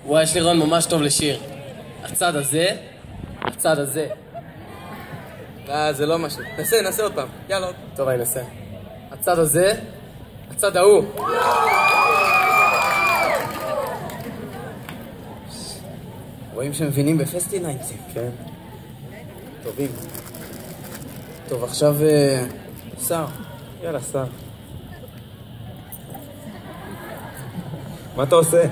וואי, יש לי רעיון ממש טוב לשיר. הצד הזה, הצד הזה. זה לא משהו. נעשה עוד פעם. יאללה. טוב, אני אנסה. הצד הזה, הצד ההוא. רואים שמבינים בפסטינאיצים. כן. טובים. טוב, עכשיו שר. יאללה, שר. מה אתה עושה?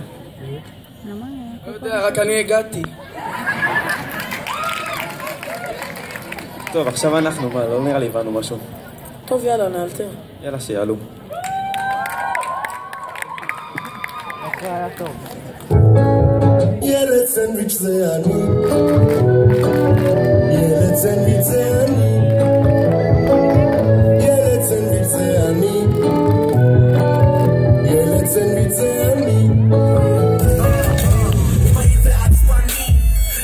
לא יודע, רק אני הגעתי. טוב, עכשיו אנחנו, מה, לא נראה לי הבנו משהו. טוב, יאללה, נאלתר. יאללה, שיעלו. ילד סנדוויץ' זה אני, ילד סנדוויץ' זה אני, ילד סנדוויץ' זה אני, ילד סנדוויץ' זה אני. מהיר ועצבני,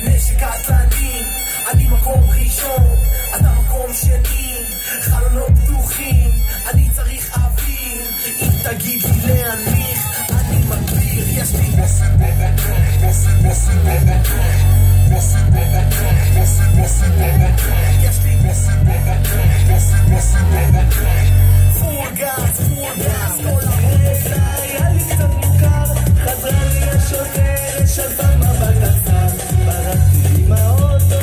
נשק עצלני, אני מקום ראשון, אתה מקום שני, חלונות פתוחים, אני צריך אוויר, אם תגיד לי להניח, אני מגביר, יש לי פול גז, כל הרס היה לי קצת מוכר, חזרה לי השוטר, שלפה מבט עצר, ברחתי עם האוטו,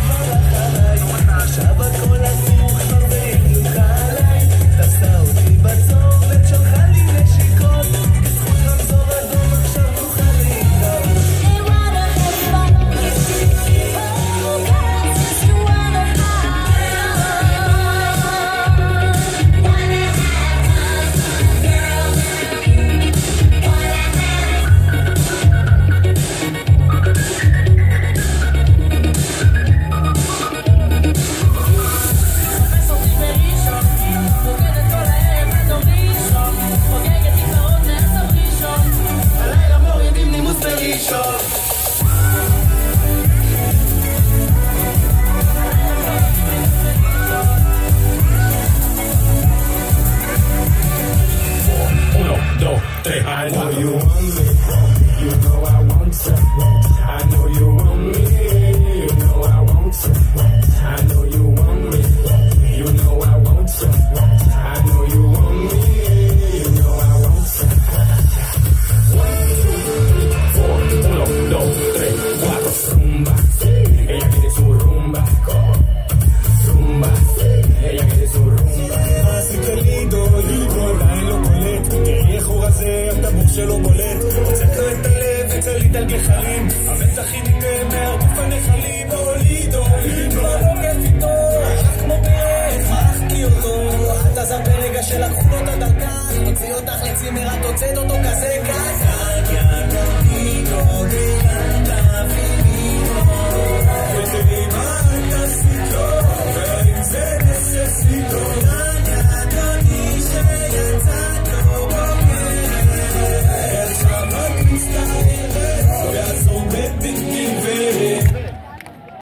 ברח עליי, עכשיו הכל הסוך, כבר והגלוקה עליי, תפסה אותי בצומת, שלחה לי נשיקות, בזכות רמזור אדום עכשיו נוכל להתראות. I know you want me, you know I want you. I know you want me, you know I want you. I know you want me, you know I want you. I know you want me, you know I want you. 1, 2, 3, 4, rumba. Ella quiere su rumba, rumba. Ella quiere su rumba. así que lindo, עדיין לא קולט, תראי איך הוא רזה, הטבוק שלו בולט, הוצאת לו את הלב, וצלית על גחלים, המתחים